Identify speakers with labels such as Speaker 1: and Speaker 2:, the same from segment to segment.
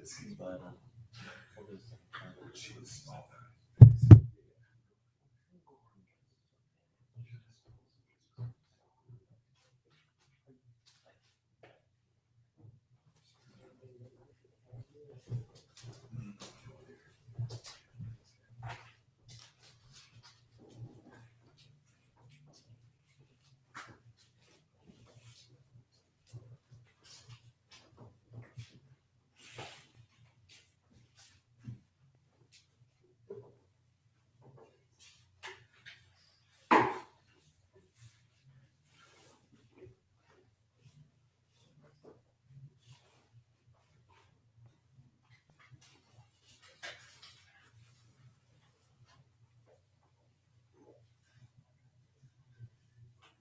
Speaker 1: But what is she was small.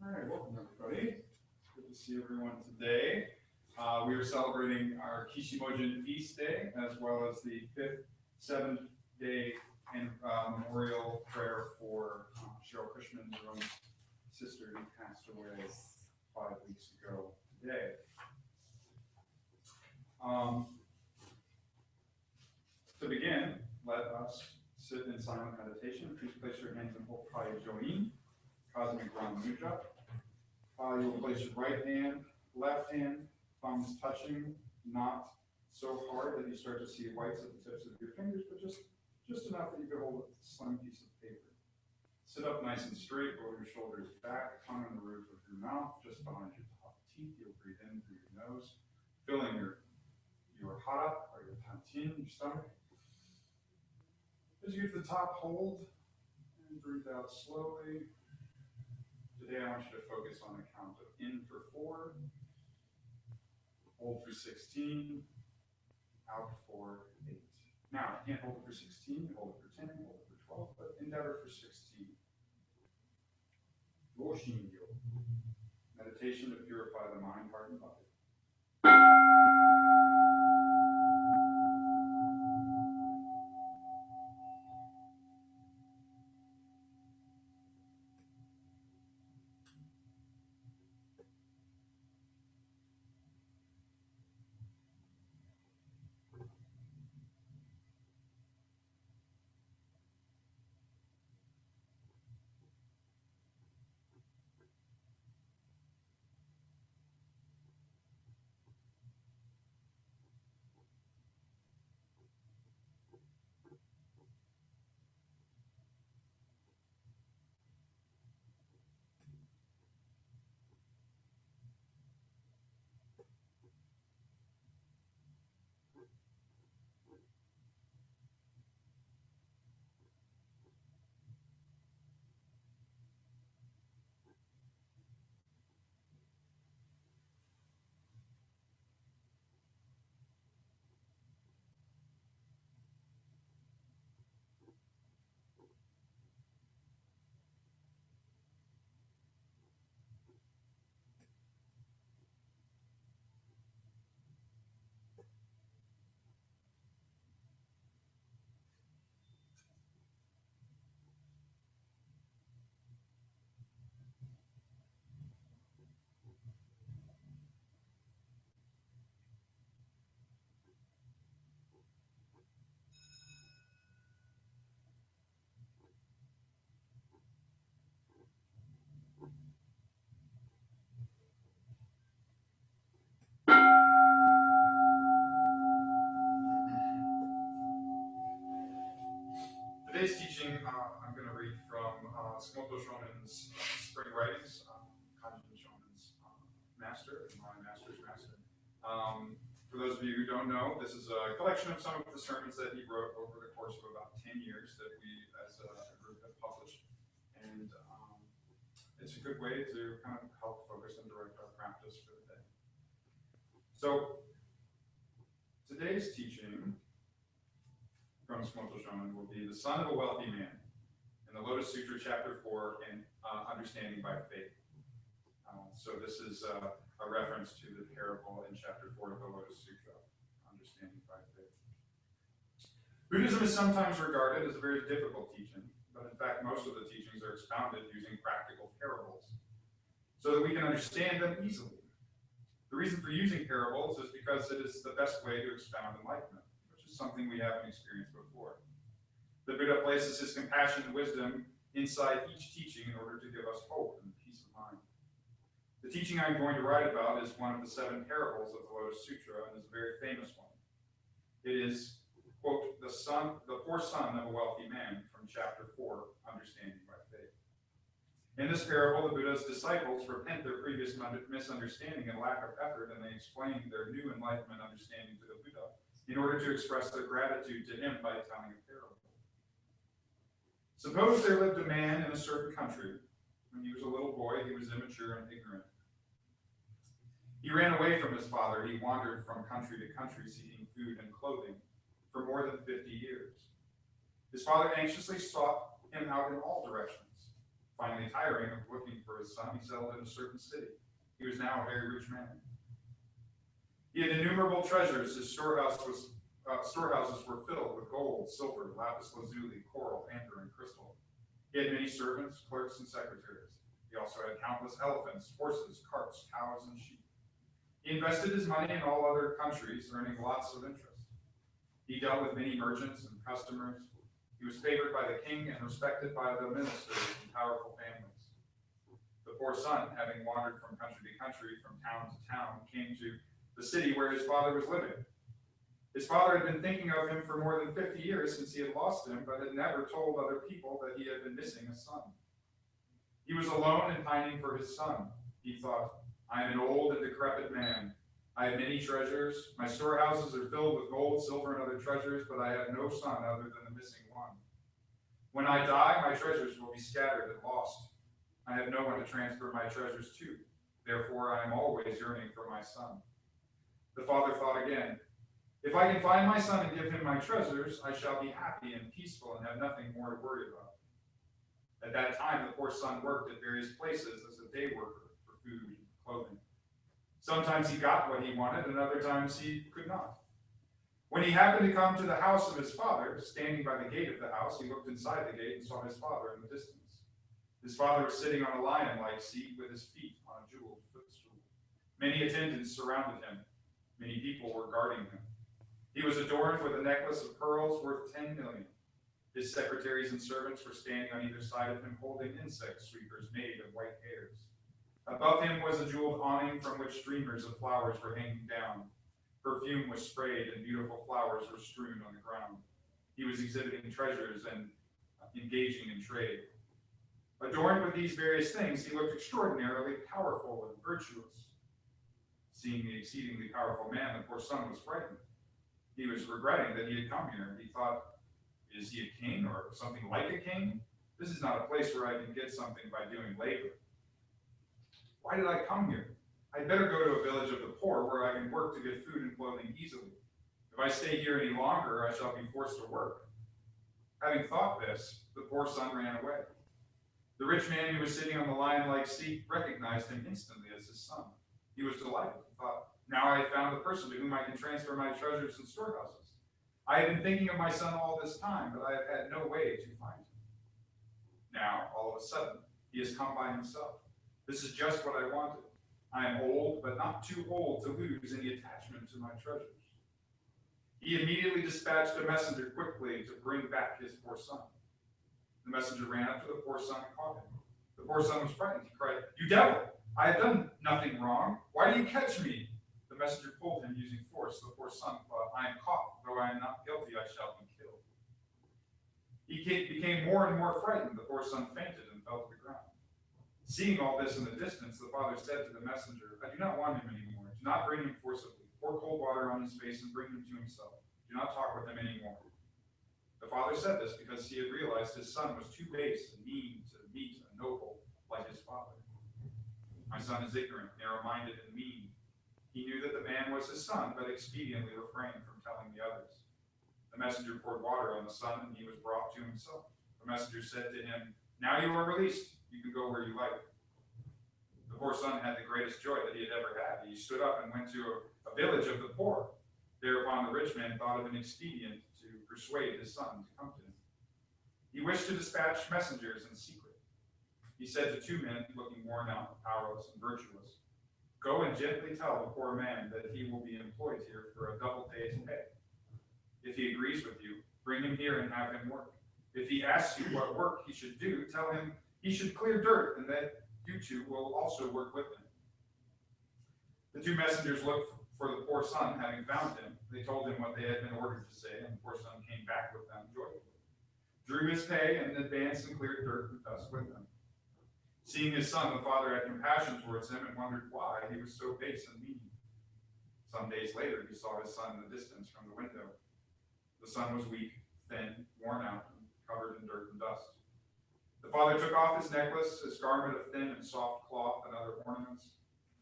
Speaker 2: All right, welcome everybody. Good to see everyone today. We are celebrating our Kishimojin Feast Day, as well as the fifth seventh day and memorial prayer for Cheryl Cushman's own sister who passed away 5 weeks ago today. To begin, let us sit in silent meditation. Please place your hands in Hopai Join, Cosmic Ram Mudra. You will place your right hand, left hand, thumbs touching, not so hard that you start to see whites at the tips of your fingers, but just enough that you can hold a slim piece of paper. Sit up nice and straight, roll your shoulders back, tongue on the roof of your mouth, just behind your top teeth. You'll breathe in through your nose, filling your hara, or your tantin, your stomach. As you get to the top, hold, and breathe out slowly. Today I want you to focus on a count of in for 4, hold for 16, out for 8. Now, you can't hold it for 16, hold it for 10, hold it for 12, but endeavor for 16. Roshinyo, meditation to purify the mind, heart, and body. Today's teaching, I'm going to read from Tsumoto Shonin's Spring Writings, Kanjin Shonin's master, and my master's master. For those of you who don't know, this is a collection of some of the sermons that he wrote over the course of about 10 years that we as a group have published. And it's a good way to kind of help focus and direct our practice for the day. So today's teaching from Tsumoto Shonin will be the son of a wealthy man in the Lotus Sutra, chapter 4, and understanding by faith. So this is a reference to the parable in chapter 4 of the Lotus Sutra, understanding by faith. Buddhism is sometimes regarded as a very difficult teaching, but in fact most of the teachings are expounded using practical parables so that we can understand them easily. The reason for using parables is because it is the best way to expound enlightenment. something we haven't experienced before. The Buddha places his compassion and wisdom inside each teaching in order to give us hope and peace of mind. The teaching I'm going to write about is one of the 7 parables of the Lotus Sutra and is a very famous one. It is, quote, the poor son of a wealthy man from chapter 4, Understanding by Faith. In this parable, the Buddha's disciples repent their previous misunderstanding and lack of effort, and they explain their new enlightenment understanding to the Buddha in order to express their gratitude to him by telling a parable. Suppose there lived a man in a certain country. When he was a little boy, he was immature and ignorant. He ran away from his father. He wandered from country to country seeking food and clothing for more than 50 years. His father anxiously sought him out in all directions. Finally, tiring of looking for his son, he settled in a certain city. He was now a very rich man. He had innumerable treasures. His storehouses were filled with gold, silver, lapis lazuli, coral, amber, and crystal. He had many servants, clerks, and secretaries. He also had countless elephants, horses, carts, cows, and sheep. He invested his money in all other countries, earning lots of interest. He dealt with many merchants and customers. He was favored by the king and respected by the ministers and powerful families. The poor son, having wandered from country to country, from town to town, came to the city where his father was living. His father had been thinking of him for more than 50 years since he had lost him, but had never told other people that he had been missing a son. He was alone and pining for his son. He thought, I am an old and decrepit man. I have many treasures. My storehouses are filled with gold, silver, and other treasures, but I have no son other than the missing one. When I die, my treasures will be scattered and lost. I have no one to transfer my treasures to. Therefore, I am always yearning for my son. The father thought again, if I can find my son and give him my treasures, I shall be happy and peaceful and have nothing more to worry about. At that time, the poor son worked at various places as a day worker for food and clothing. Sometimes he got what he wanted, and other times he could not. When he happened to come to the house of his father, standing by the gate of the house, he looked inside the gate and saw his father in the distance. His father was sitting on a lion-like seat with his feet on a jeweled footstool. Many attendants surrounded him. Many people were guarding him. He was adorned with a necklace of pearls worth 10 million. His secretaries and servants were standing on either side of him, holding insect sweepers made of white hairs. Above him was a jeweled awning from which streamers of flowers were hanging down. Perfume was sprayed and beautiful flowers were strewn on the ground. He was exhibiting treasures and engaging in trade. Adorned with these various things, he looked extraordinarily powerful and virtuous. Seeing the exceedingly powerful man, the poor son was frightened. He was regretting that he had come here. He thought, is he a king or something like a king? This is not a place where I can get something by doing labor. Why did I come here? I'd better go to a village of the poor where I can work to get food and clothing easily. If I stay here any longer, I shall be forced to work. Having thought this, the poor son ran away. The rich man who was sitting on the lion-like seat recognized him instantly as his son. He was delighted. He thought, now I have found the person to whom I can transfer my treasures and storehouses. I have been thinking of my son all this time, but I have had no way to find him. Now, all of a sudden, he has come by himself. This is just what I wanted. I am old, but not too old to lose any attachment to my treasures. He immediately dispatched a messenger quickly to bring back his poor son. The messenger ran up to the poor son and caught him. The poor son was frightened. He cried, "You devil! I have done nothing wrong. Why do you catch me?" The messenger pulled him using force. The poor son thought, I am caught. Though I am not guilty, I shall be killed. He became more and more frightened. The poor son fainted and fell to the ground. Seeing all this in the distance, the father said to the messenger, I do not want him anymore. Do not bring him forcibly. Pour cold water on his face and bring him to himself. Do not talk with him anymore. The father said this because he had realized his son was too base and mean to meet a noble like his father. My son is ignorant, narrow-minded, and mean. He knew that the man was his son, but expediently refrained from telling the others. The messenger poured water on the son, and he was brought to himself. The messenger said to him, Now you are released. You can go where you like. The poor son had the greatest joy that he had ever had. He stood up and went to a village of the poor. Thereupon the rich man thought of an expedient to persuade his son to come to him. He wished to dispatch messengers in secret. He said to 2 men looking worn out, powerless, and virtuous, Go and gently tell the poor man that he will be employed here for a double day's pay. If he agrees with you, bring him here and have him work. If he asks you what work he should do, tell him he should clear dirt and that you two will also work with him." The two messengers looked for the poor son, having found him. They told him what they had been ordered to say, and the poor son came back with them joyfully, drew his pay, and advanced and cleared dirt and dust with them. Seeing his son, the father had compassion towards him and wondered why he was so base and mean. Some days later, he saw his son in the distance from the window. The son was weak, thin, worn out, and covered in dirt and dust. The father took off his necklace, his garment of thin and soft cloth, and other ornaments.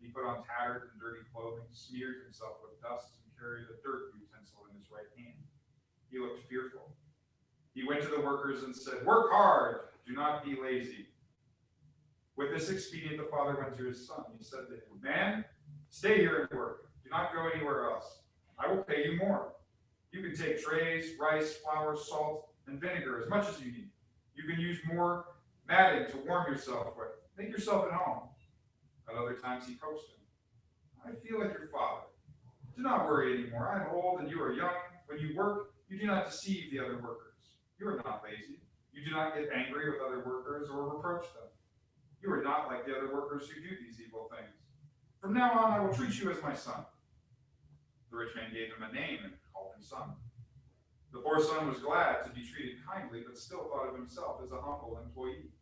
Speaker 2: He put on tattered and dirty clothing, smeared himself with dust, and carried a dirt utensil in his right hand. He looked fearful. He went to the workers and said, "Work hard, do not be lazy." With this expedient, the father went to his son. He said to him, "Man, stay here and work. Do not go anywhere else. I will pay you more. You can take trays, rice, flour, salt, and vinegar, as much as you need. You can use more matting to warm yourself with. Make yourself at home." At other times he coaxed him. "I feel like your father. Do not worry anymore. I am old and you are young. When you work, you do not deceive the other workers. You are not lazy. You do not get angry with other workers or reproach them. You are not like the other workers who do these evil things. From now on, I will treat you as my son." The rich man gave him a name and called him son. The poor son was glad to be treated kindly, but still thought of himself as a humble employee.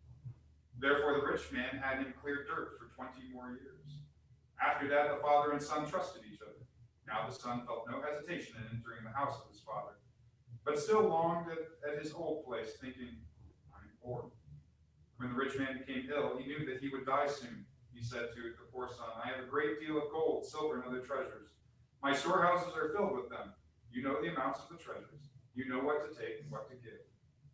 Speaker 2: Therefore, the rich man had him clear dirt for 20 more years. After that, the father and son trusted each other. Now the son felt no hesitation in entering the house of his father, but still longed at his old place, thinking, "I am poor." When the rich man became ill, he knew that he would die soon. He said to the poor son, "I have a great deal of gold, silver, and other treasures. My storehouses are filled with them. You know the amounts of the treasures. You know what to take and what to give.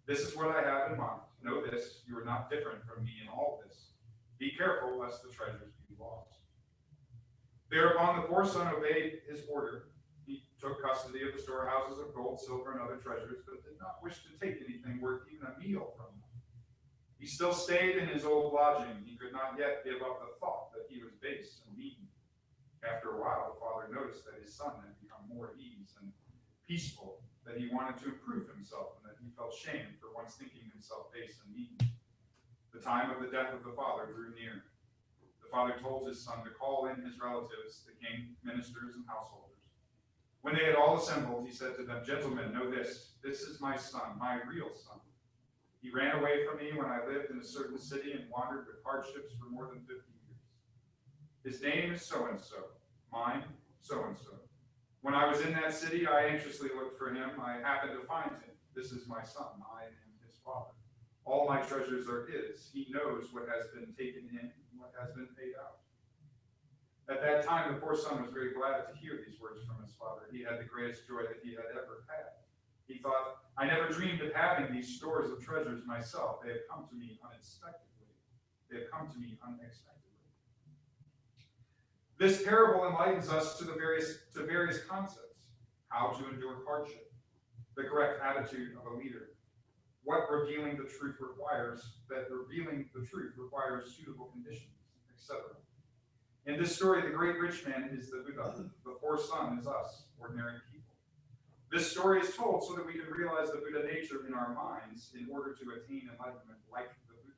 Speaker 2: This is what I have in mind. Know this, you are not different from me in all this. Be careful lest the treasures be lost." Thereupon the poor son obeyed his order. He took custody of the storehouses of gold, silver, and other treasures, but did not wish to take anything worth even a meal from them. He still stayed in his old lodging. He could not yet give up the thought that he was base and mean. After a while, the father noticed that his son had become more at ease and peaceful, that he wanted to improve himself, and that he felt shame for once thinking himself base and mean. The time of the death of the father drew near. The father told his son to call in his relatives, the king, ministers, and householders. When they had all assembled, he said to them, "Gentlemen, know this. This is my son, my real son. He ran away from me when I lived in a certain city and wandered with hardships for more than 50 years. His name is so-and-so, mine so-and-so. When I was in that city, I anxiously looked for him. I happened to find him. This is my son. I am his father. All my treasures are his. He knows what has been taken in and what has been paid out." At that time, the poor son was very glad to hear these words from his father. He had the greatest joy that he had ever had. He thought, "I never dreamed of having these stores of treasures myself. They have come to me unexpectedly. They have come to me unexpectedly." This parable enlightens us to various concepts: how to endure hardship, the correct attitude of a leader, what revealing the truth requires, that revealing the truth requires suitable conditions, etc. In this story, the great rich man is the Buddha. The poor son is us, ordinary people. This story is told so that we can realize the Buddha nature in our minds in order to attain enlightenment like the Buddha.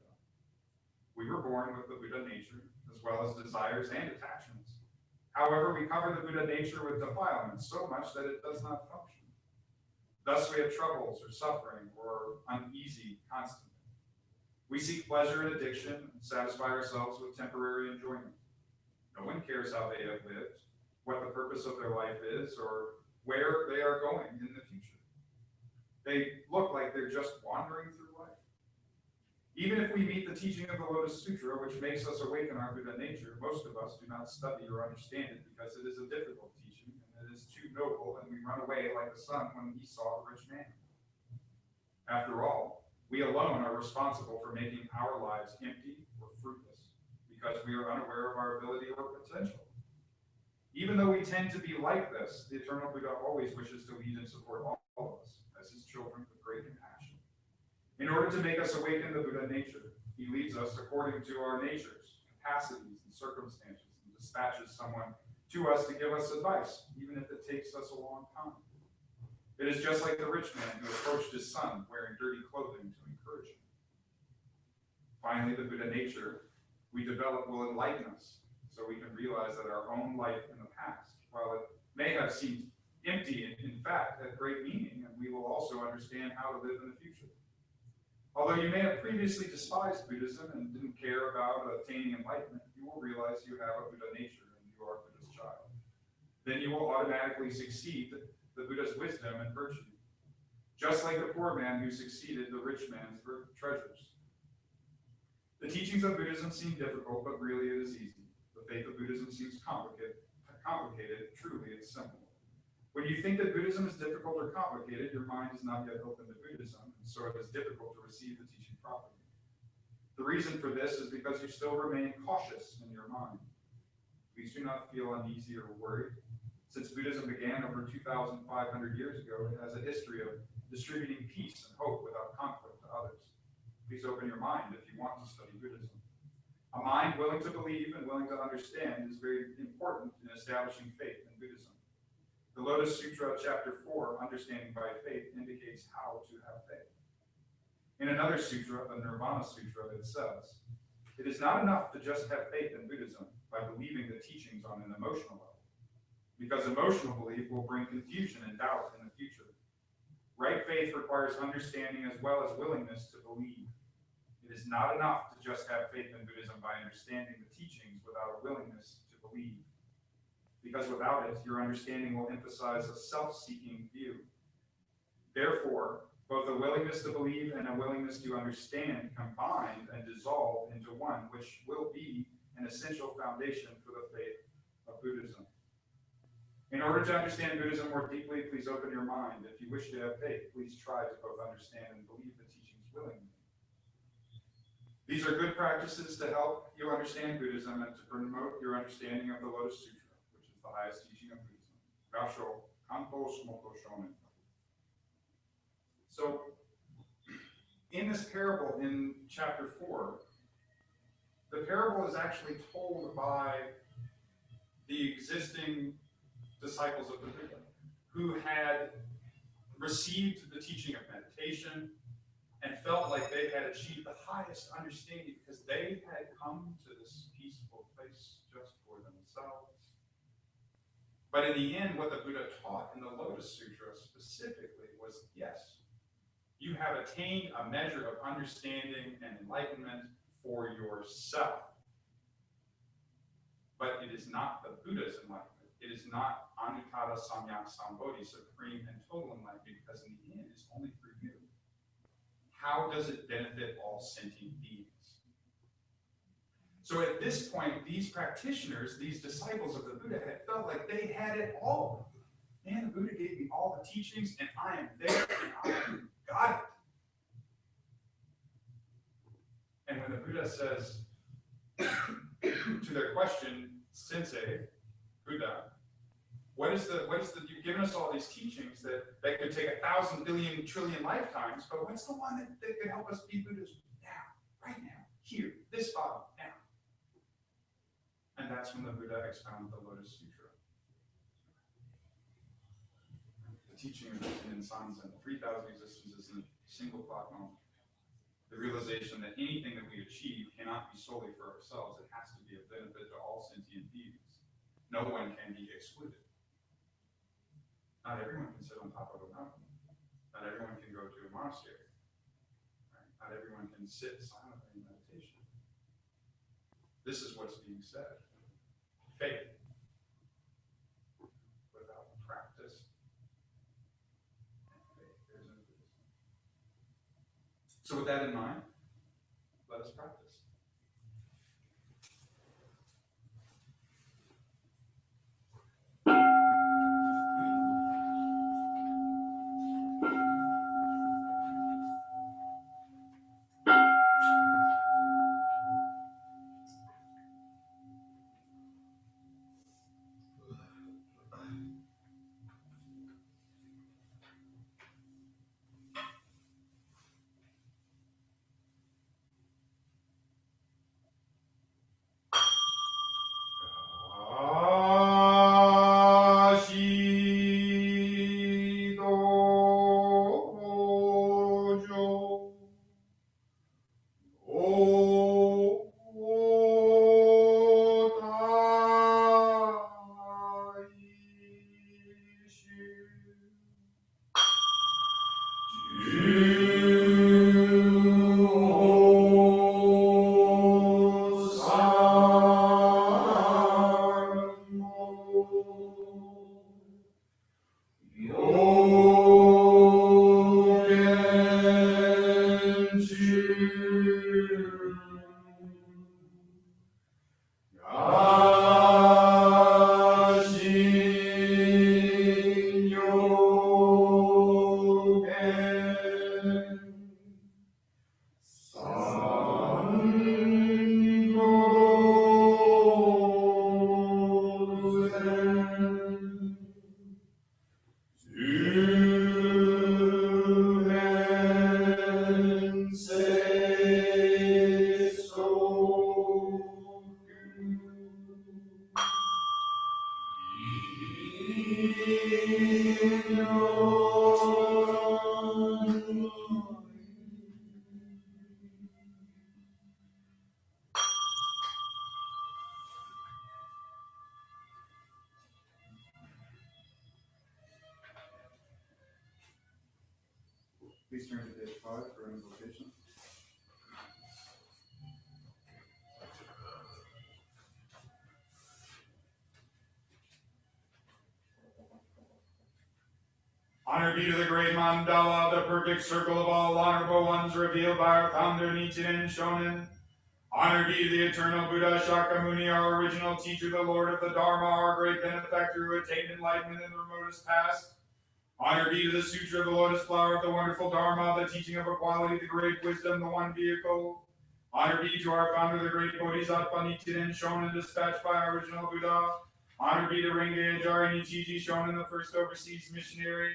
Speaker 2: We were born with the Buddha nature, as well as desires and attachments. However, we cover the Buddha nature with defilements so much that it does not function. Thus we have troubles or suffering or uneasy constantly. We seek pleasure and addiction and satisfy ourselves with temporary enjoyment. No one cares how they have lived, what the purpose of their life is, or where they are going in the future. They look like they're just wandering through life. Even if we meet the teaching of the Lotus Sutra, which makes us awaken our Buddha nature, most of us do not study or understand it because it is a difficult teaching and it is too noble, and we run away like the son when he saw the rich man. After all, we alone are responsible for making our lives empty or fruitless because we are unaware of our ability or potential. Even though we tend to be like this, the eternal Buddha always wishes to lead and support all of us as his children with great compassion. In order to make us awaken the Buddha nature, he leads us according to our natures, capacities, and circumstances, and dispatches someone to us to give us advice, even if it takes us a long time. It is just like the rich man who approached his son wearing dirty clothing to encourage him. Finally, the Buddha nature we develop will enlighten us so we can realize that our own life in the past, while it may have seemed empty, in fact, had great meaning, and we will also understand how to live in the future. Although you may have previously despised Buddhism and didn't care about attaining enlightenment, you will realize you have a Buddha nature and you are Buddha's child. Then you will automatically succeed the Buddha's wisdom and virtue, just like the poor man who succeeded the rich man's treasures. The teachings of Buddhism seem difficult, but really it is easy. The faith of Buddhism seems complicated. Truly it's simple. When you think that Buddhism is difficult or complicated, your mind is not yet open to Buddhism, and so it is difficult to receive the teaching properly. The reason for this is because you still remain cautious in your mind. Please do not feel uneasy or worried. Since Buddhism began over 2,500 years ago, it has a history of distributing peace and hope without conflict to others. Please open your mind if you want to study Buddhism. A mind willing to believe and willing to understand is very important in establishing faith in Buddhism. The Lotus Sutra, Chapter 4, Understanding by Faith, indicates how to have faith. In another sutra, the Nirvana Sutra, it says, "It is not enough to just have faith in Buddhism by believing the teachings on an emotional level, because emotional belief will bring confusion and doubt in the future. Right faith requires understanding as well as willingness to believe. It is not enough to just have faith in Buddhism by understanding the teachings without a willingness to believe, because without it, your understanding will emphasize a self-seeking view. Therefore, both a willingness to believe and a willingness to understand combine and dissolve into one, which will be an essential foundation for the faith of Buddhism. In order to understand Buddhism more deeply, please open your mind. If you wish to have faith, please try to both understand and believe the teachings willingly. These are good practices to help you understand Buddhism and to promote your understanding of the Lotus Sutra, which is the highest teaching of Buddhism. Gasho Kanto Smoko Shonen. So, in this parable in chapter 4, the parable is actually told by the existing disciples of the Buddha who had received the teaching of meditation and felt like they had achieved the highest understanding because they had come to this peaceful place just for themselves. But in the end, what the Buddha taught in the Lotus Sutra specifically was, yes, you have attained a measure of understanding and enlightenment for yourself. But it is not the Buddha's enlightenment. It is not Anuttara Samyak Sambodhi, supreme and total enlightenment, because in the end, it's only for you. How does it benefit all sentient beings? So at this point, these practitioners, these disciples of the Buddha, had felt like they had it all. Man, the Buddha gave me all the teachings, and I am there, and I got it. And when the Buddha says to their question, Sensei, Buddha, what is the you've given us all these teachings that could take 1,000 billion trillion lifetimes, but what's the one that could help us be Buddhas now, right now, here, this body, now? And that's when the Buddha expounded the Lotus Sutra. The teaching of in Sanzen, 3,000 existences in a single thought moment. The realization that anything that we achieve cannot be solely for ourselves. It has to be of benefit to all sentient beings. No one can be excluded. Not everyone can sit on top of a mountain. Not everyone can go to a monastery. Right? Not everyone can sit silently in meditation. This is what's being said. Faith without practice and faith. There's no Buddhism. So with that in mind, let us practice. Please turn to page 5 for invocation. Honor be to the great mandala, the perfect circle of all honorable ones revealed by our founder Nichiren Shonin. Honor be to the eternal Buddha Shakyamuni, our original teacher, the Lord of the Dharma, our great benefactor who attained enlightenment in the remotest past. Honor be to the Sutra of the Lotus Flower of the wonderful Dharma, the teaching of equality, the great wisdom, the one vehicle. Honor be to our founder, the great Bodhisattva Nichiren Shonin, dispatched by our original Buddha. Honor be to Renge Ajari Nichiji Shonin, the first overseas missionary.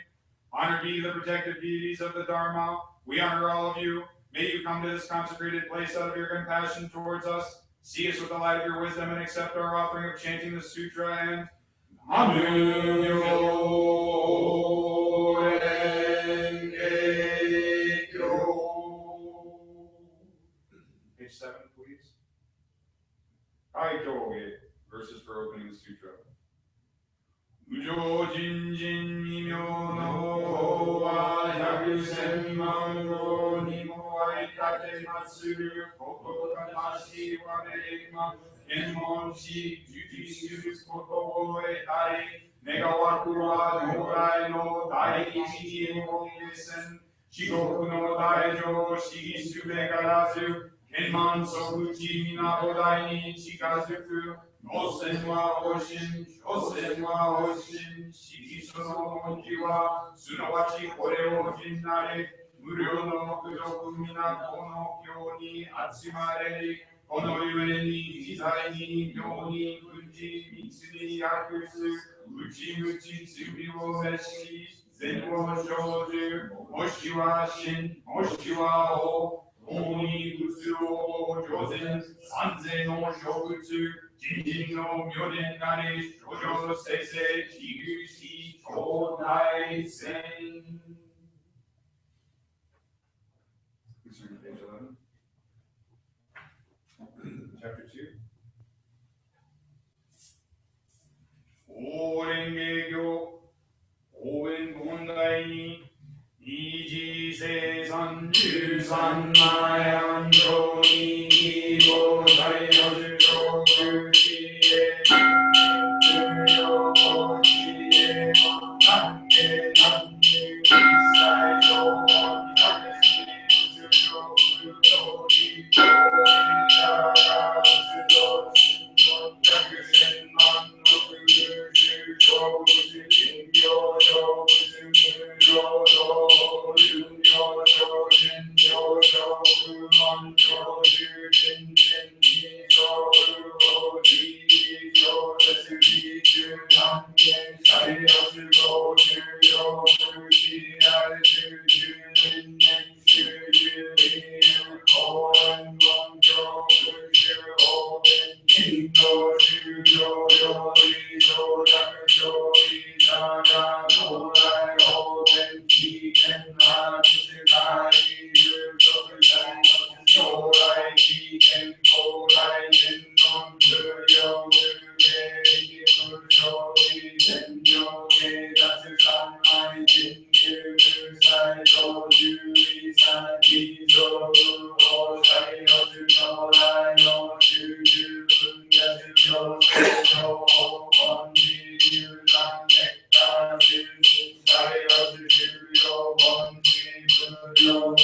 Speaker 2: Honor be to the protective deities of the Dharma. We honor all of you. May you come to this consecrated place out of your compassion towards us. See us with the light of your wisdom and accept our offering of chanting the sutra and Page 7, please. Kaitoge, verses for opening the sutra. Ujo Jinjin Nimyo no wa Yakusen Mango Nimo Aitate Matsuru Koko Kamashi Wareima Enmonshi Jujitsu Koto Etai Negawaku wa Norai no Dai Ichi Mongesen Shigoku no Daijo Shigisube Garazu Enman Sokuchi Minabodai ni Chikazuku Osen wa Oshin, Osen wa Oshin, Shikiso no Monji wa Sunawachi Kore o Jinnare, Muryo no Kujoku mina Kono Kyo ni Atsumare, Kono yue ni Jizai ni Myo ni Kunji Mitsu ni Yakusu, Uchi Muchi Tsubi wo Meshi, Zen wo Shouju, Moshi wa Shin, Moshi wa O, Oni Butsu o Jozen, Sanzen no Shokutsu, Jinjin no Myoden Nare, Shoujo Seisei, Jigushi, Chodai Sen. Please turn to page 11. Chapter 2. Orenge Gyo, Oen Bondai ni, Iji Seisan, Jusan Mayan, Joni, Ibo, Dai, Azujo, Kuchi, Muryo, Kochi, Nange, Nange, Isai, Shomon, Takeshi, Uzujo, Uzujo, Ito, Nishara, Uzujo, Shinmon, Yakusen, Man, Nokuju, Shujo, Uzujin, Yojo, Uzumuro, Yunyo, Jojin, Yojo, Umon, Joju, Jin, Jin, Nijo, Uoji, Nijo, Setsuji, Junange, Shai, Azugo, Jujo, Fuji, Aizu, Junin, Shuju, Inu, Koen, Monjo, Fuju, Oden, Kingo, Shujo, Yori, Jodakujo, Isaga, Norai, Oden, Kiken, Hatsukai, Yuzokusai, Norai, Kiken, Korai, Jinnon, Muryo, Muge, Mujo, Senyo, Kedatsu, Sanai, Jinju, Musai, Joju, Isai, Kizo, Osai, Ozu, Norai, no, Juju, Bunyasu, Josu, Onji, Yunan, Nektar, Juju, Sai, Ozu, Shuryo, Onji, Muryo,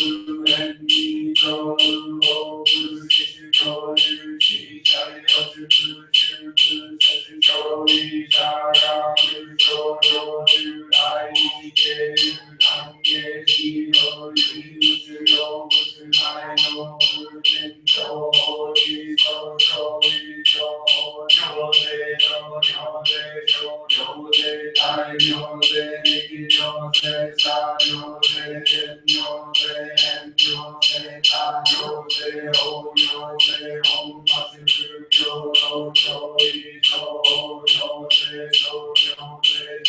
Speaker 2: Engi, Joju, Ozu, Shishu, Joju, Shishai, Ozu, Bushu, Busetsu, Jori, Shaga, Busho, Joju, Dai, Ike, Nange, Shiro, Yusu, Busu, Nai, no, Bujin, Jo, Oji, Jo, Jori, Jo, Jose, Jo, Jose, Jo, Jose, Dai, Jose, Niki, Jose, Sa, Jose, En, Jose, En, Jose, Ta, Jose, O, Jose, Om, Masu, Jo, Jo, Joi, Jo, Jose, Jo, Jose,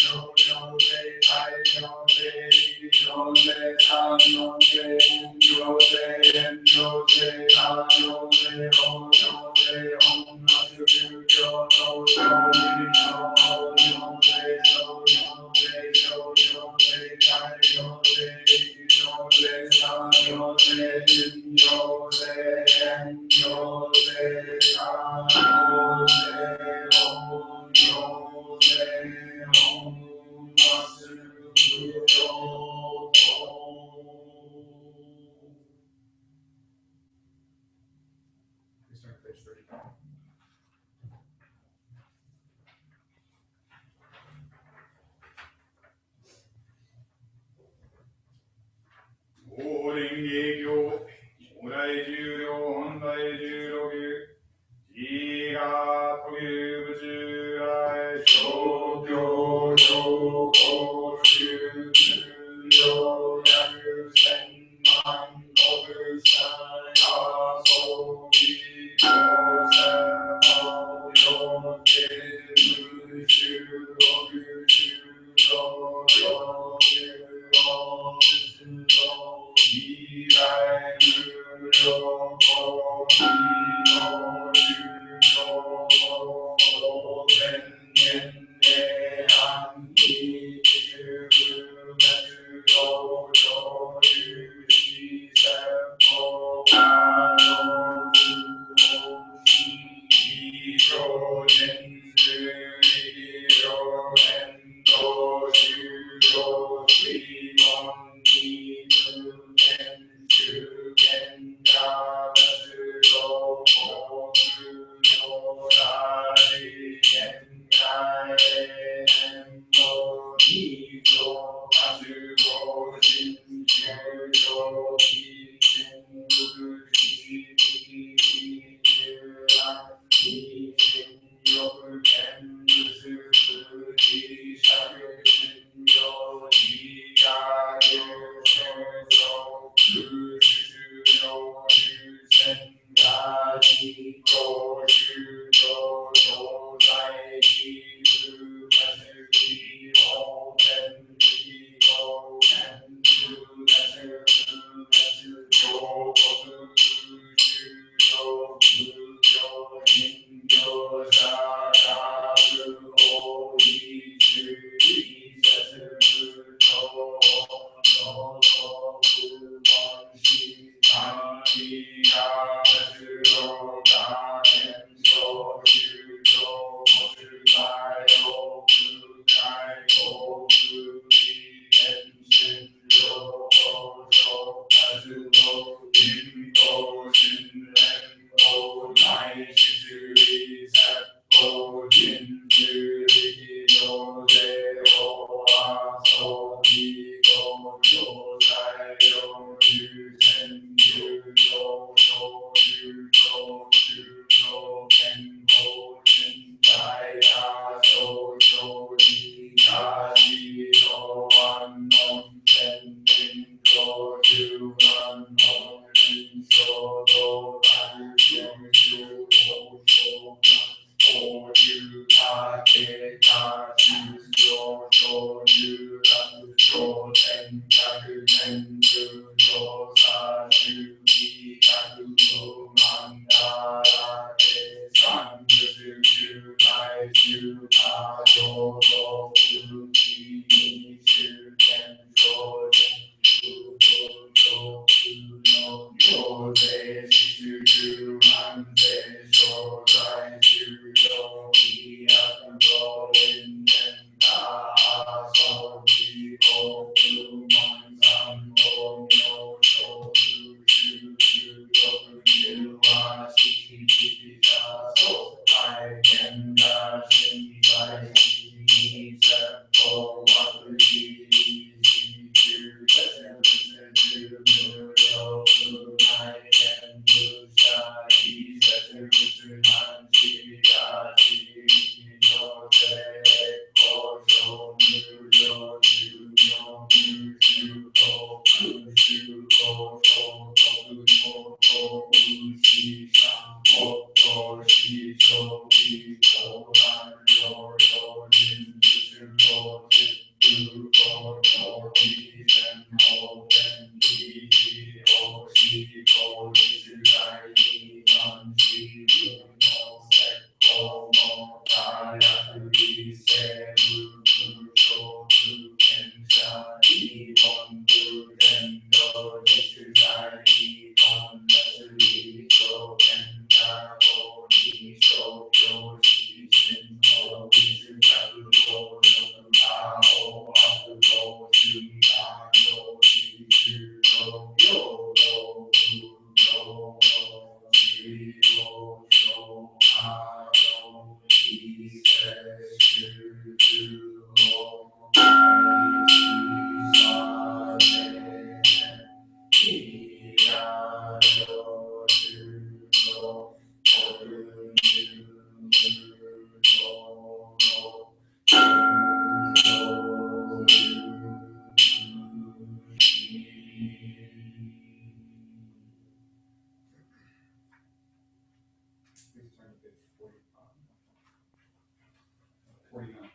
Speaker 2: 49.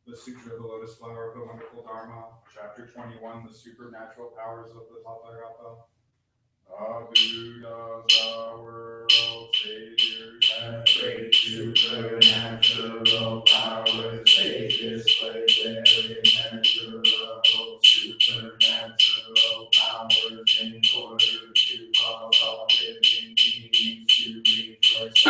Speaker 2: The Sutra of the Lotus Flower of the Wonderful Dharma, Chapter 21, the Supernatural Powers of the Tathagata. Buddha's our world saviors have great supernatural powers. They display their immeasurable supernatural powers in order to cause all living beings to rejoice.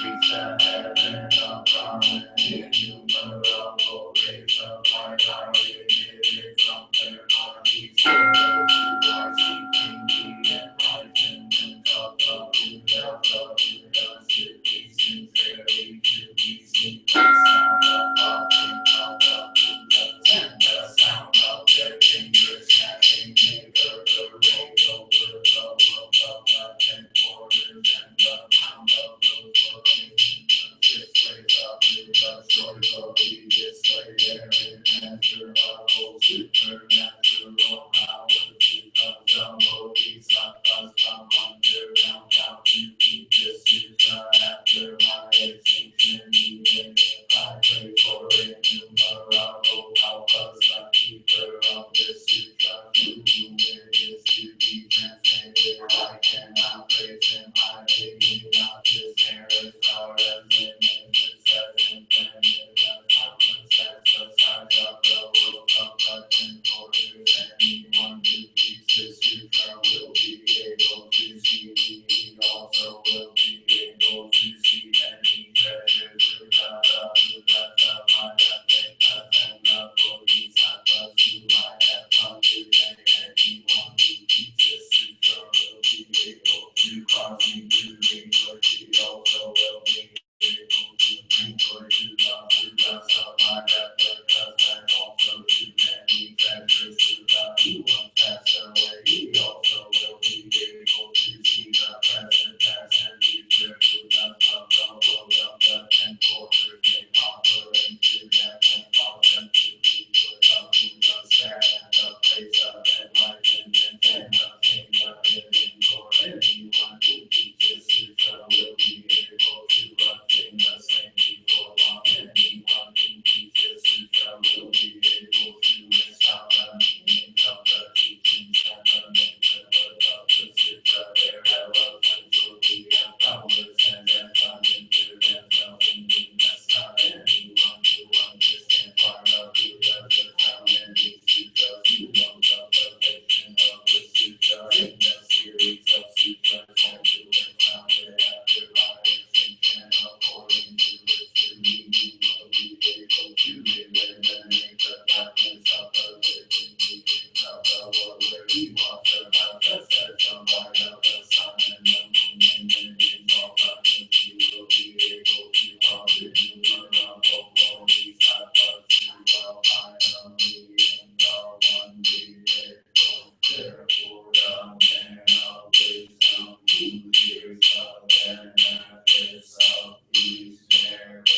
Speaker 2: Reach the heaven of common innumerable rays of light are emitted from their bodies for those who are seeking the enlightenment of the Buddha. The Buddha's teachings rarely to be seen. The sound of laughing of the Buddhas and the sound of their fingers snapping reverberate over the world of the 10 quarters and the pound of those locations. This ways of Buddha's joyfully display their immeasurable supernatural powers. Because the Bodhisattvas come underground how to keep this sutra after my extinction. Even if I pray for innumerable kalpas, the keeper of this sutra, to whom it is to be translated, I cannot praise him. I believe not his merits are as images as implanted as countless as the size of the world of the 10 quarters. Anyone who keeps this sutra will be able to see me. He also will be able to see many treasures. Buddha, Buddha, my Advaita, and the Bodhisattvas whom I have come to thank. Anyone who keeps this sutra will be able to cause me to rejoice. He also will be able to bring joy to the Buddhas of my Advaitas and also to many treasures. Buddha who once passed away, he also will be able to see the present, past, and future Buddhas of the world of the 10 quarters. Make offerings to them and cause them to rejoice. The Buddhas stand the place of enlightenment and nothing but hidden for anyone who keeps this sutra will be able to obtain the same before long. Anyone who keeps this sutra will be able to stop the meaning of the teachings and the nature of the sutra. Their relevance will be as boundless and as unlimited as the wind in the sky. Anyone who understands why the Buddha is found in these sutras, who knows the perfection of the sutra in the series of sutras and who is founded after my extinction. According to this meaning, you will be able to eliminate the darkness of the living beings of the world where we walk about just as the light of the sun and the moon illuminates all darkness. You will be able to cause the innumerable Bodhisattvas to dwell finally in the one vehicle. Therefore, the man of wisdom who hears the benefits of these merits,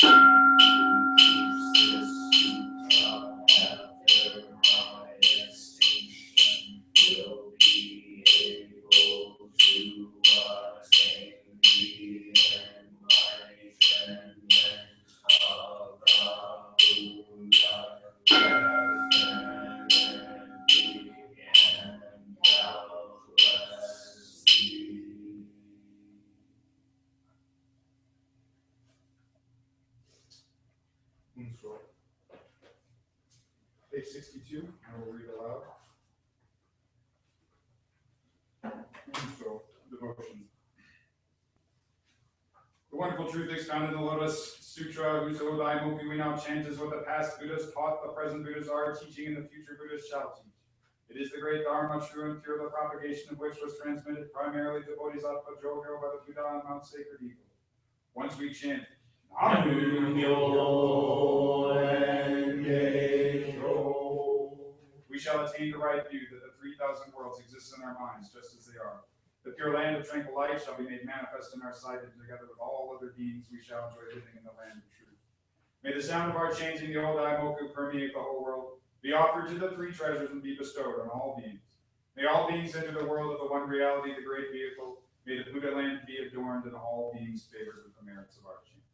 Speaker 2: who keeps this sutra after my extinction, will be able to attain the enlightenment of the Buddha. Page 62, I will read aloud. So, devotion. The wonderful truth expounded in the Lotus Sutra, whoso Daimoku we now chant, is what the past Buddhas taught, the present Buddhas are teaching, and the future Buddhas shall teach. It is the great Dharma, true and pure, the propagation of which was transmitted primarily to Bodhisattva Jogo by the Buddha on Mount Sacred Eagle. Once we chant, we shall attain the right view that the 3,000 worlds exist in our minds just as they are. The pure land of tranquil light shall be made manifest in our sight, and together with all other beings we shall enjoy living in the land of truth. May the sound of our chanting the old Daimoku permeate the whole world. be offered to the three treasures and be bestowed on all beings. May all beings enter the world of the one reality, the great vehicle. May the Buddha land be adorned and all beings favored with the merits of our chanting.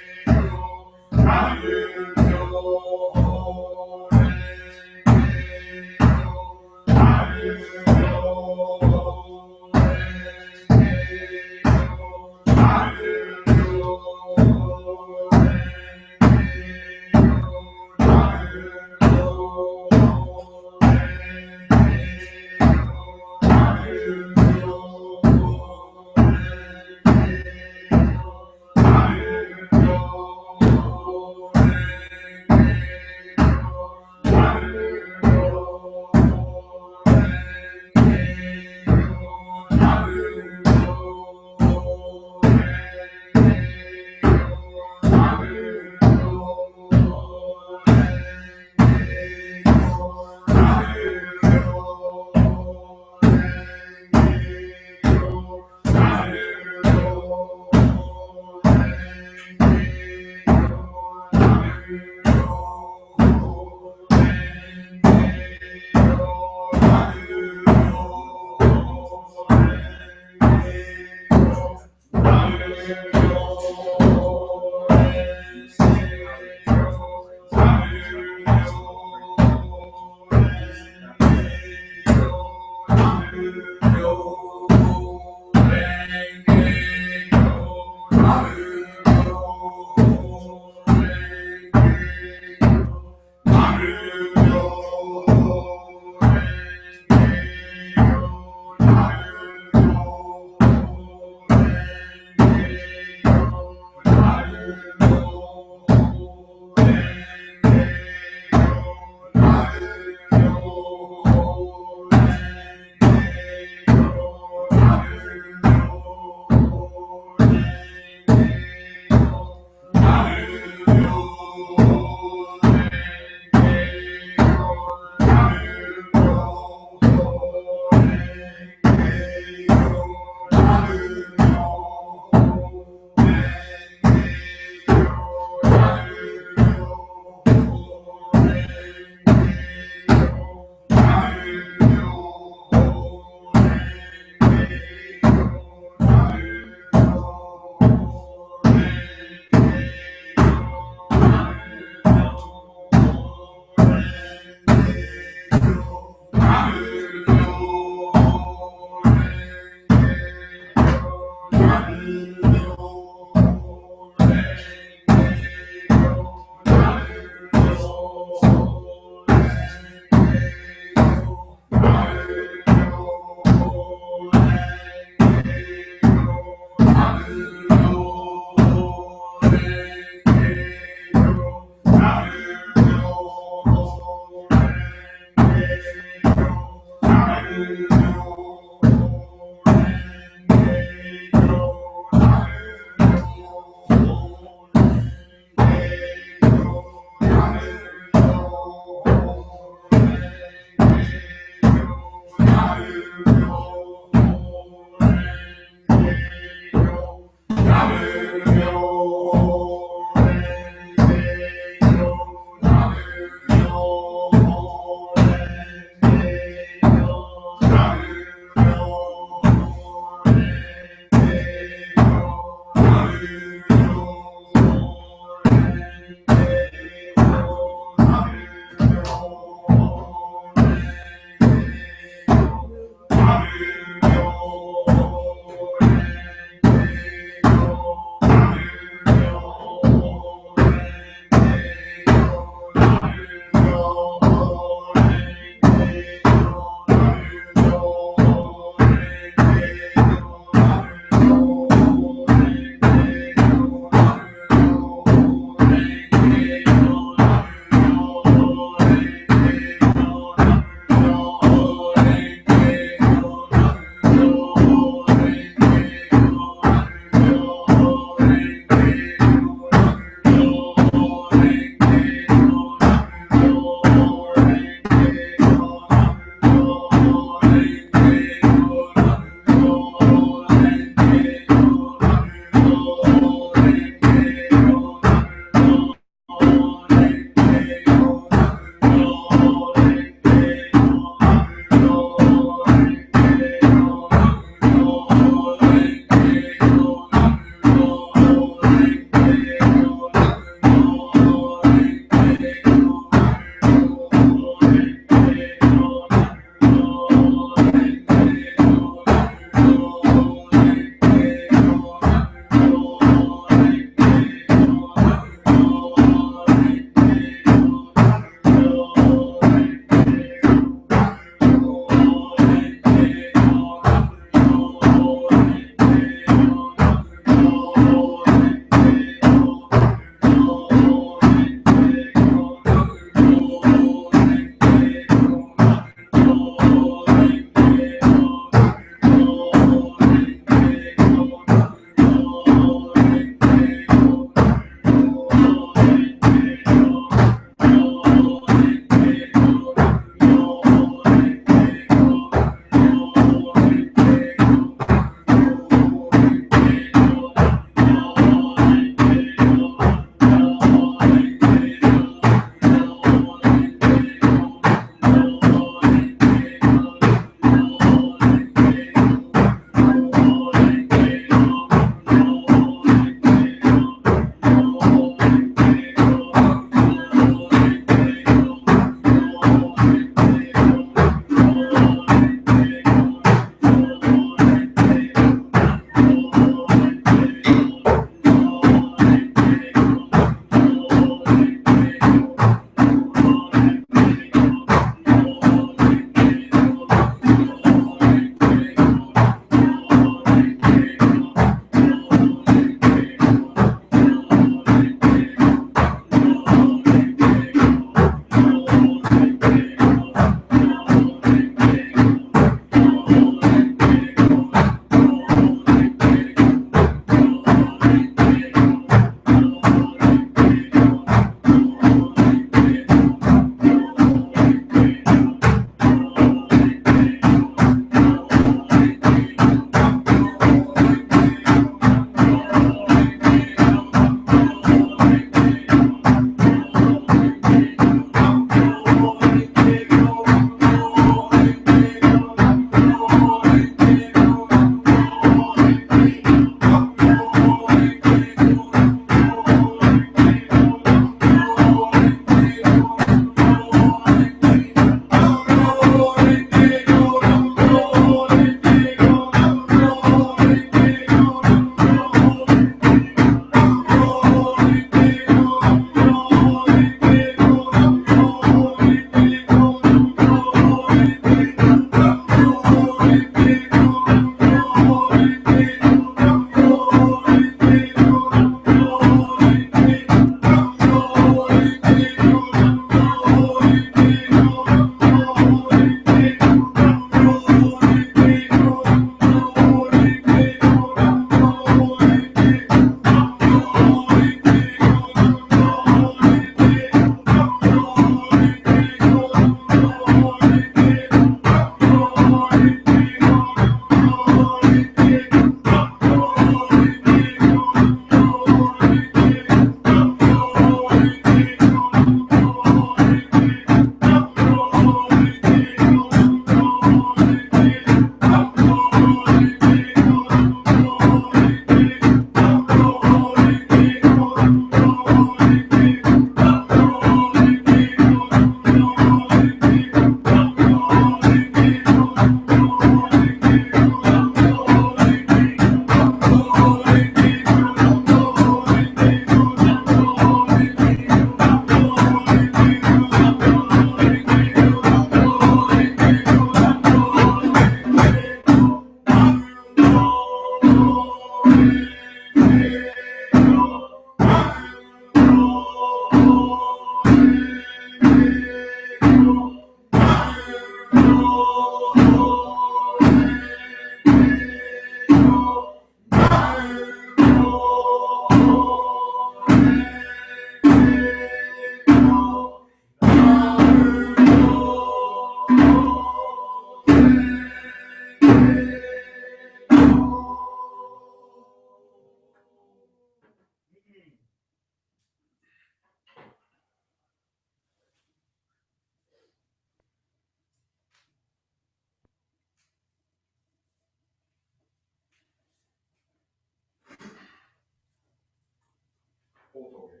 Speaker 2: Hotoge,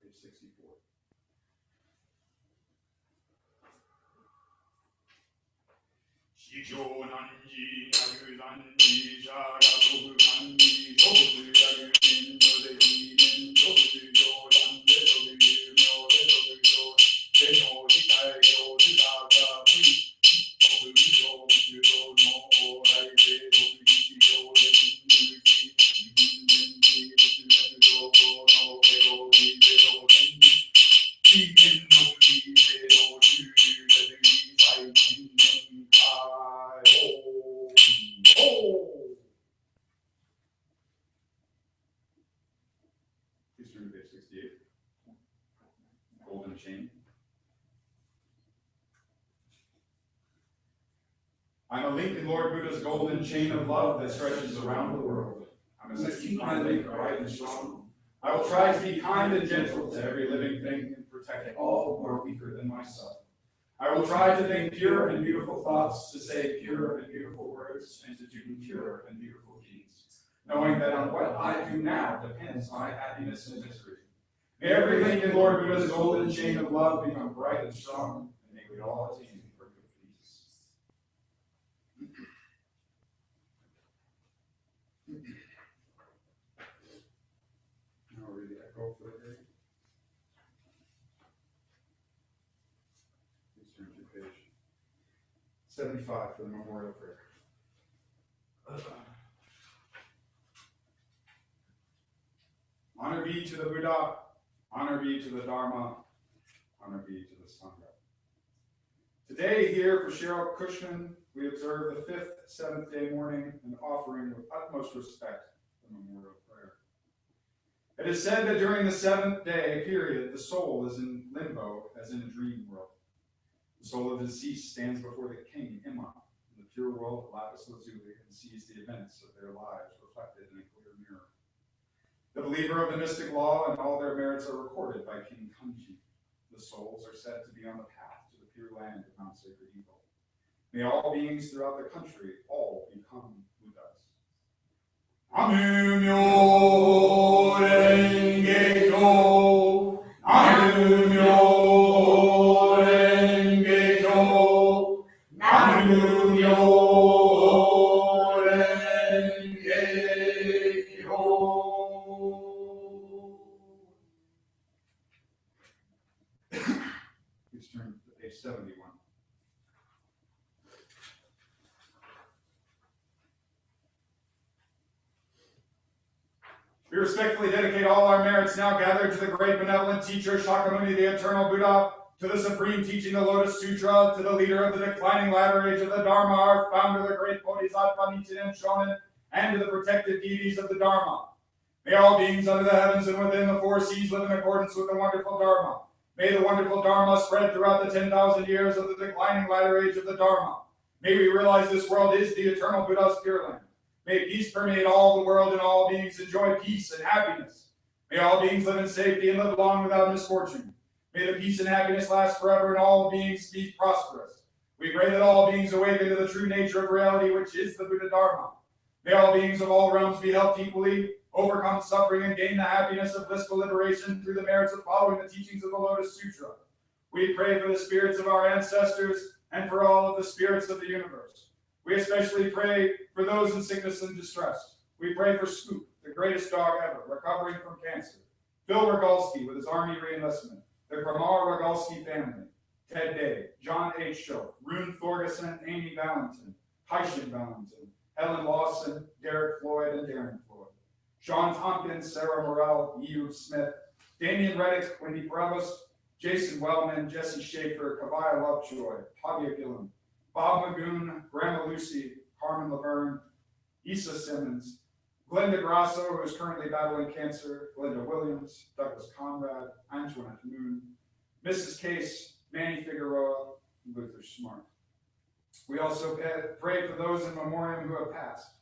Speaker 2: page 64. Shijō-nanji, naru-nanji, shara-tobu-kanji, tobu-yagu-nin, no-de-hi-nin, tobu-yo-ran, de-tobu-yu-myo, de-tobu-yo, de-no-hi-tai-yo, de-da-ga-fu, tobu-yo-ju-do-no-o-hai-de, tobu-shi-yo, de-tobu-shi, yin-den-ji, de-tobu-yo-no-e-go-ri, de-do-ken, Please turn to page 68. Golden chain. I'm a link in Lord Buddha's golden chain of love that stretches around the world. I must keep my link bright and strong. I will try to be kind and gentle to every living thing and protect all who are weaker than myself. I will try to think pure and beautiful thoughts, to say pure and beautiful words, and to do pure and beautiful deeds, knowing that on what I do now depends my happiness and victory. May every link in Lord Buddha's golden chain of love become bright and strong, and may we all attain perfect peace. Now read the echo for the day. Please turn to page 75 for the memorial prayer. Honor be to the Buddha, honor be to the Dharma, honor be to the Sangha. Today here for Cheryl Cushman, we observe the 5th, 7th day mourning and offering with utmost respect the memorial prayer. It is said that during the 7th day period, the soul is in limbo as in a dream world. The soul of the deceased stands before the king, Imma, in the pure world of lapis lazuli, and sees the events of their lives reflected in a clear mirror. The believer of the mystic law and all their merits are recorded by King Kanji. The souls are said to be on the path to the pure land of Mount Sacred Eagle. May all beings throughout the country all become Buddhas. Namu myo renge kyo. Namu myo renge kyo. Namu myo renge kyo. Please turn to page 71. We respectfully dedicate all our merits now gathered to the great benevolent teacher Shakyamuni, the eternal Buddha, to the supreme teaching, the Lotus Sutra, to the leader of the declining ladder age of the Dharma, our founder, the great Bodhisattva Nichiren Shonin, and to the protected deities of the Dharma. May all beings under the heavens and within the 4 seas live in accordance with the wonderful Dharma. May the wonderful Dharma spread throughout the 10,000 years of the declining ladder age of the Dharma. May we realize this world is the eternal Buddha's pure land. May peace permeate all the world and all beings enjoy peace and happiness. May all beings live in safety and live long without misfortune. May the peace and happiness last forever and all beings be prosperous. We pray that all beings awaken to the true nature of reality, which is the Buddha Dharma. May all beings of all realms be helped equally, overcome suffering, and gain the happiness of blissful liberation through the merits of following the teachings of the Lotus Sutra. We pray for the spirits of our ancestors and for all of the spirits of the universe. We especially pray for those in sickness and distress. We pray for Scoop, the greatest dog ever, recovering from cancer. Phil Rogalski with his Army reenlistment. The Gramar Rogalski family. Ted Day, John H. Show, Rune Thorgeson, Amy Valentin, Heishin Valentin, Helen Lawson, Derek Floyd, and Darren Floyd. Sean Tompkins, Sarah Morrell, Ehud Smith, Damian Reddick, Wendy Prevost, Jason Wellman, Jesse Schaefer, Kavaya Lovejoy, Tavia Gillen, Bob Magoon, Grandma Lucy, Carmen Laverne, Issa Simmons, Glenda Grasso, who is currently battling cancer, Glenda Williams, Douglas Conrad, Antoinette Moon, Mrs. Case, Manny Figueroa, and Luther Smart. We also pray for those in memoriam who have passed.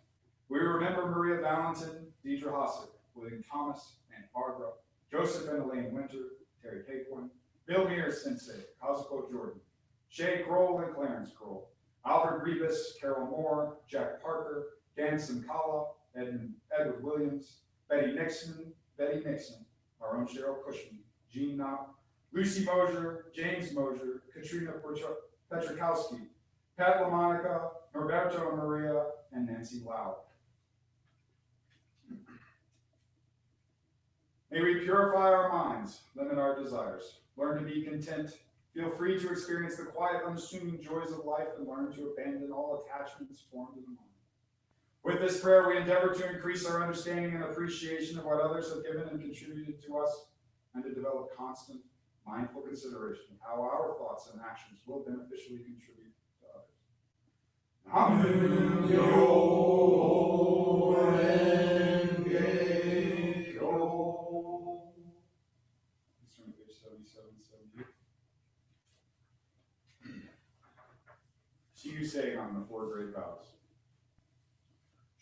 Speaker 2: We remember Maria Valentin, Deidre Hossick, William Thomas, Aunt Barbara, Joseph and Elaine Winter, Terry Paquin, Bill Mears Sensei, Kazuko Jordan, Shay Kroll and Clarence Kroll, Albert Rebus, Carol Moore, Jack Parker, Dan Simkala, Edward Williams, Betty Nixon, loud. May we purify our minds, limit our desires, learn to be content, feel free to experience the quiet, unassuming joys of life, and learn to abandon all attachments formed in the mind. With this prayer, we endeavor to increase our understanding and appreciation of what others have given and contributed to us, and to develop constant, mindful consideration of how our thoughts and actions will beneficially contribute to others. Nam-myoho-renge-kyo. Let's turn to page 77, 78. Shiyu Seigan, the four great vows.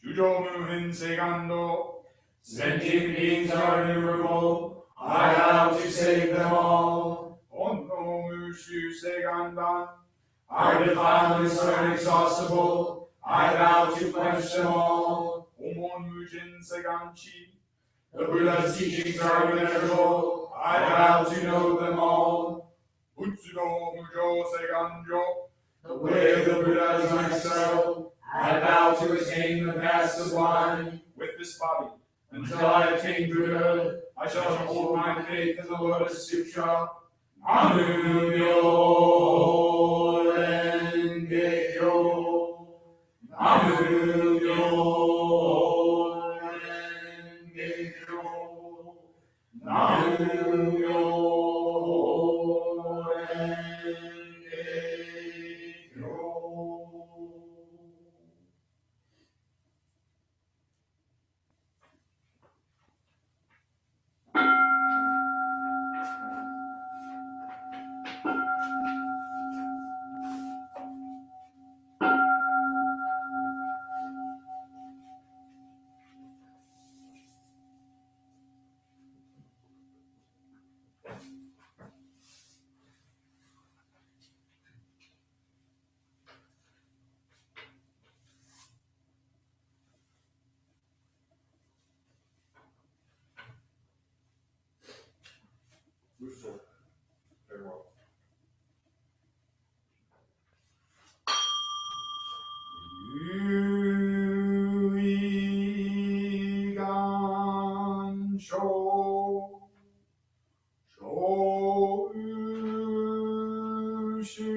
Speaker 2: Shujomu Hinsegando.
Speaker 1: Sentient beings are innumerable. I vow to save them all.
Speaker 2: Onno Mushu Seigandan.
Speaker 1: Our defilements are inexhaustible. I vow to quench them all.
Speaker 2: Omon Mujin Seganchi.
Speaker 1: The Buddha's teachings are immeasurable. I vow to know them all.
Speaker 2: Utsudo Mujo Seganjo.
Speaker 1: The way of the Buddha is unexcelled. I vow to attain the past sublime.
Speaker 2: With this body,
Speaker 1: Until I attain Buddha,
Speaker 2: I shall hold my faith
Speaker 1: in the Lotus Sutra. Nam-myoho-renge-kyo. Nam-myoho-renge-kyo. Nam-myoho-renge-kyo.
Speaker 2: Restore. Very well. Yuigansho. Shōshū.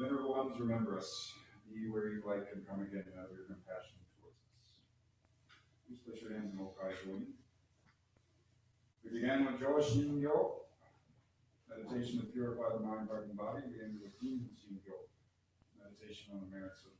Speaker 2: Venerable ones, remember us. Be where you like and come again out of your compassion towards us. Please place your hands in Okai Join. We began with Joshin Yo, meditation to purify the mind, heart, and body. We ended with Yin Yo, meditation on the merits of Yo.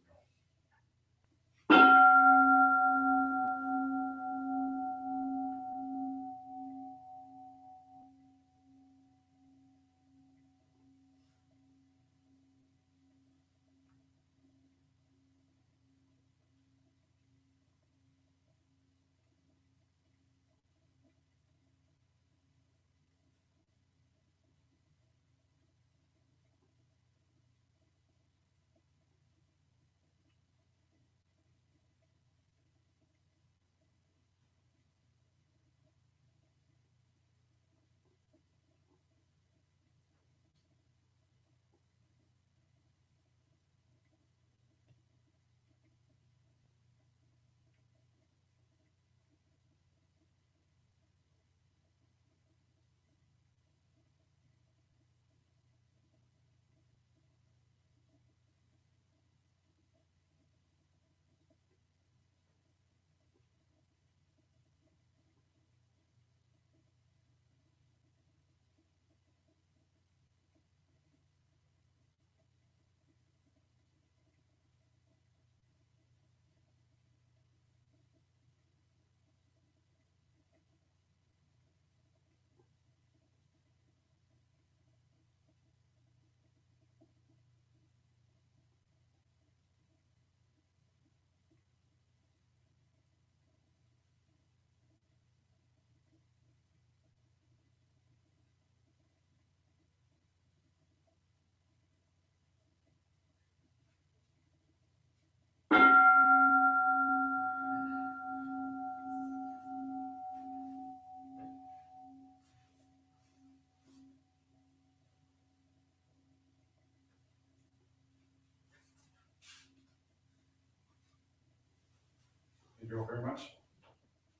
Speaker 2: you all very much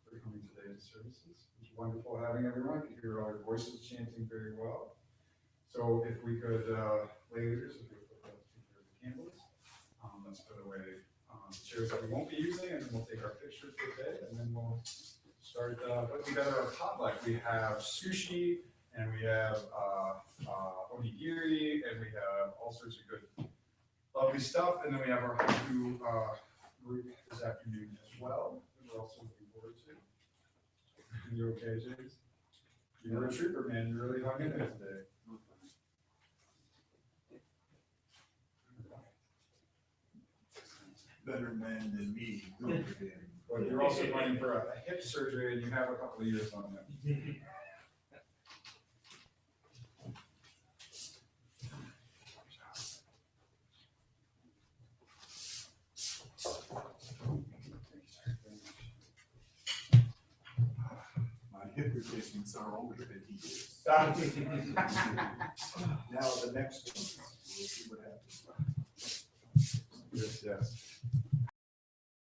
Speaker 2: for coming today to services. It's wonderful having everyone. I could hear all your voices chanting very well. So if we could, lay leaders, if we could take care of the candles, let's put away the chairs that we won't be using, and then we'll take our pictures for the day, and then we'll start putting together our potluck. We have sushi, and we have onigiri, and we have all sorts of good, lovely stuff. And then we have our haiku group this afternoon as well, that we're also looking forward to. You okay, James? You were a trooper, man. You really hung in there today.
Speaker 3: Better men than me.
Speaker 2: But you're also running for a hip surgery, and you have a couple of years on that.
Speaker 3: My hip replacements are over 50 years. Now the next one, we'll see what happens.
Speaker 2: Yes, yes.